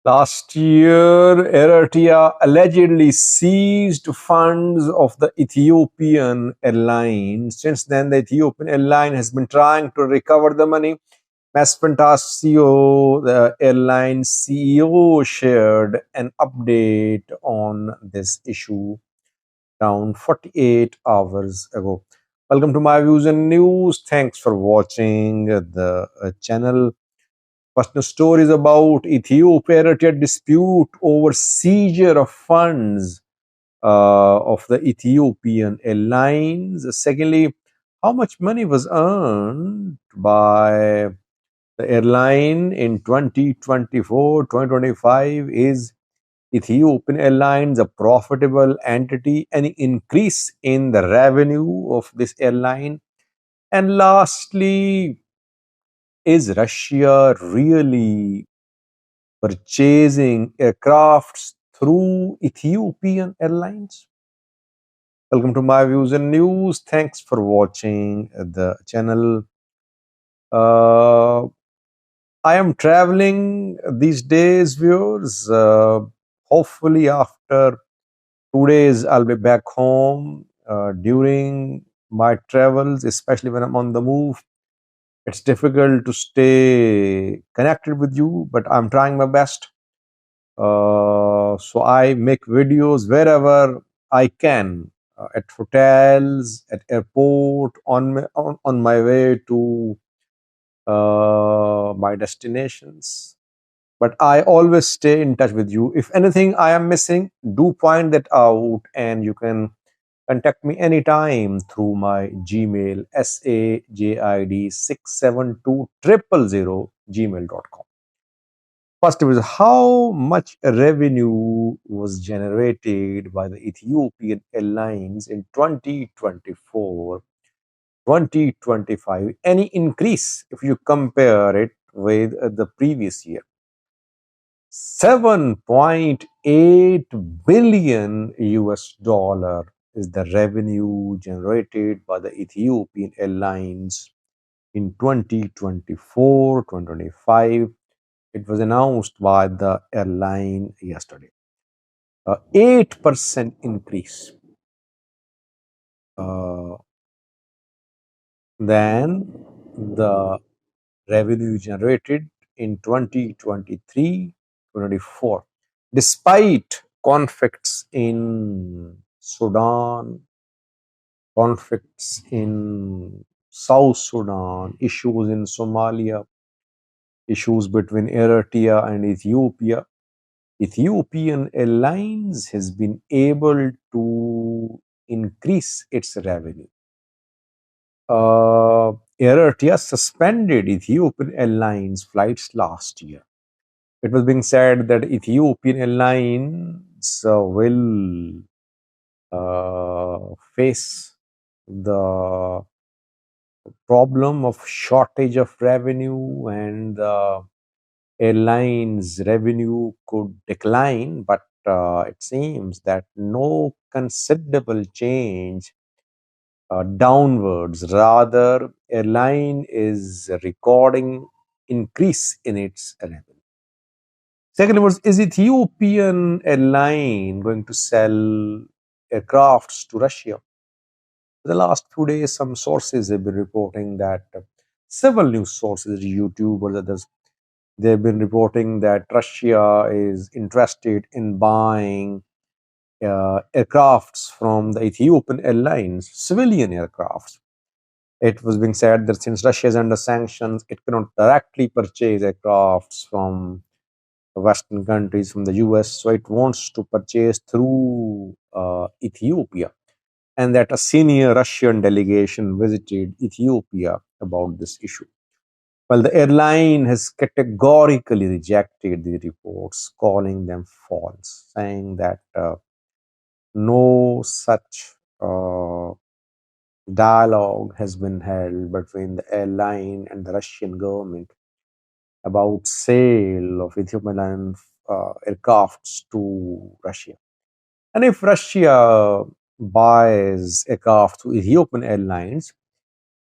Last year, Eritrea allegedly seized funds of the Ethiopian airline. Since then, the Ethiopian airline has been trying to recover the money. Maspantasio, the airline CEO, shared an update on this issue around 48 hours ago. Welcome to my views and news. Thanks for watching the channel. First, the story is about Ethiopia Eritrea dispute over seizure of funds of the Ethiopian airlines. Secondly, how much money was earned by the airline in 2024 2025? Is Ethiopian Airlines a profitable entity? Any increase in the revenue of this airline? And lastly, is Russia really purchasing aircrafts through Ethiopian Airlines? Welcome to my views and news. Thanks for watching the channel. Uh, I am traveling these days, viewers. Hopefully, after 2 days, I'll be back home. During my travels, especially when I'm on the move, it's difficult to stay connected with you, but I'm trying my best. So I make videos wherever I can, at hotels, at airport, on my way to my destinations. But I always stay in touch with you. If anything I am missing, do point that out, and you can contact me anytime through my Gmail, sajid67200 gmail.com. First was how much revenue was generated by the Ethiopian Airlines in 2024, 2025. Any increase if you compare it with the previous year? 7.8 billion US dollar is the revenue generated by the Ethiopian Airlines in 2024, 2025. It was announced by the airline yesterday. 8% increase uh, than the revenue generated in 2023-24, despite conflicts in Sudan, conflicts in South Sudan, issues in Somalia, issues between Eritrea and Ethiopia. Ethiopian Airlines has been able to increase its revenue. Eritrea suspended Ethiopian Airlines flights last year. It was being said that Ethiopian Airlines will face the problem of shortage of revenue, and the airlines revenue could decline, but it seems that no considerable change downwards. Rather, airline is recording increase in its revenue. Secondly, is Ethiopian airline going to sell aircrafts to Russia? The last few days, some sources have been reporting that several news sources, YouTube or others, they've been reporting that Russia is interested in buying aircrafts from the Ethiopian Airlines, civilian aircrafts. It was being said that since Russia is under sanctions, it cannot directly purchase aircrafts from Western countries, from the US, so it wants to purchase through Ethiopia. And that a senior Russian delegation visited Ethiopia about this issue. Well, the airline has categorically rejected the reports, calling them false, saying that no such dialogue has been held between the airline and the Russian government about sale of Ethiopian aircrafts to Russia. And if Russia buys aircraft to Ethiopian Airlines,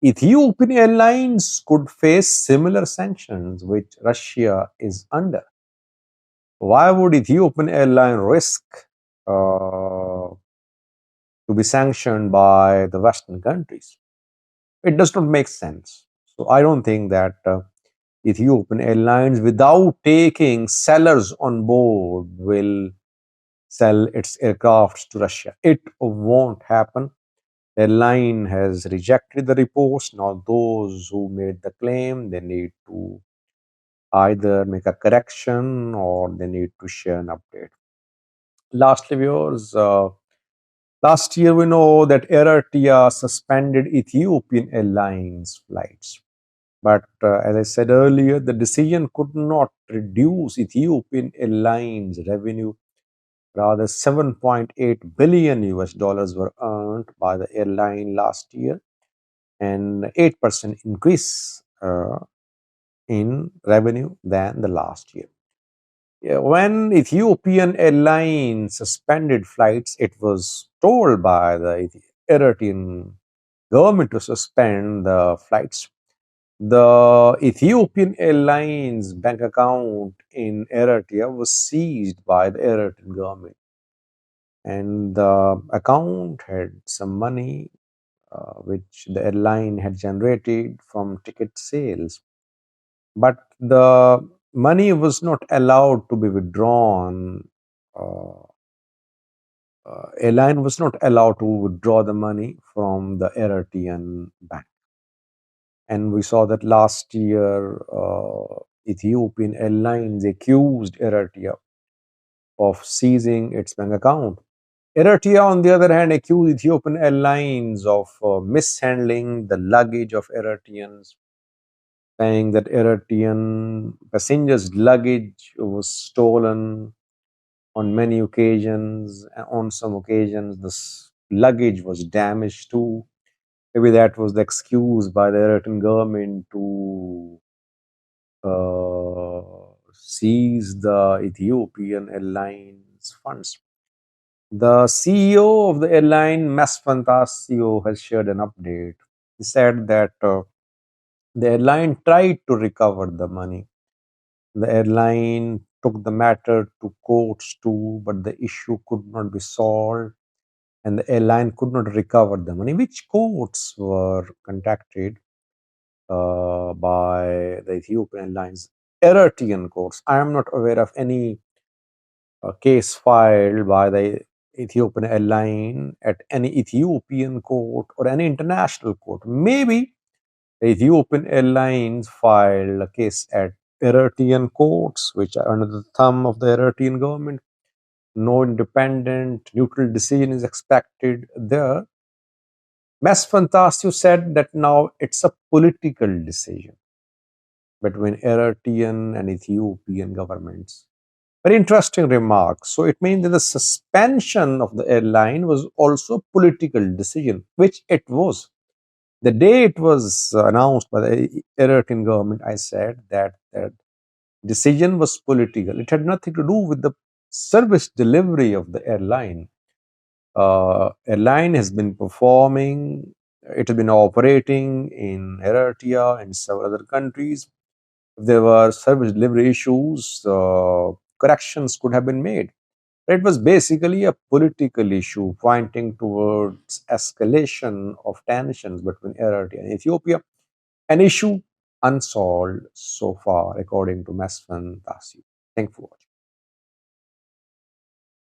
Ethiopian Airlines could face similar sanctions which Russia is under. Why would Ethiopian airline risk uh, to be sanctioned by the Western countries? It does not make sense. So I don't think that Ethiopian Airlines, without taking sellers on board, will sell its aircrafts to Russia. It won't happen. The airline has rejected the reports. Now, those who made the claim, they need to either make a correction or they need to share an update. Lastly, viewers, last year we know that Eritrea suspended Ethiopian Airlines flights. But as I said earlier, the decision could not reduce Ethiopian Airlines revenue. Rather, 7.8 billion US dollars were earned by the airline last year, and 8% increase in revenue than the last year. Yeah, when Ethiopian Airlines suspended flights, it was told by the Eritrean government to suspend the flights. The Ethiopian Airlines bank account in Eritrea was seized by the Eritrean government, and the account had some money which the airline had generated from ticket sales, but the money was not allowed to be withdrawn. Uh, Airline was not allowed to withdraw the money from the Eritrean bank. And we saw that last year, Ethiopian Airlines accused Eritrea of seizing its bank account. Eritrea, on the other hand, accused Ethiopian Airlines of mishandling the luggage of Eritreans, saying that Eritrean passengers' luggage was stolen on many occasions. On some occasions, this luggage was damaged too. Maybe that was the excuse by the Eritrean government to seize the Ethiopian Airlines funds. The CEO of the airline, Mas Fantasio, has shared an update. He said that the airline tried to recover the money. The airline took the matter to courts too, but the issue could not be solved and the airline could not recover the money. Which courts were contacted by the Ethiopian Airlines? Eritrean courts. I am not aware of any case filed by the Ethiopian airline at any Ethiopian court or any international court. Maybe the Ethiopian Airlines filed a case at Eritrean courts, which are under the thumb of the Eritrean government. No independent, neutral decision is expected there. Mes Fantasio said that now it's a political decision between Eritrean and Ethiopian governments. Very interesting remark. So it means that the suspension of the airline was also a political decision, which it was. The day it was announced by the Eritrean government, I said that that decision was political. It had nothing to do with the service delivery of the airline. Airline has been performing, it has been operating in Eritrea and several other countries. If there were service delivery issues, corrections could have been made. It was basically a political issue pointing towards escalation of tensions between Eritrea and Ethiopia, an issue unsolved so far, according to Mesfin Tassi. Thank you.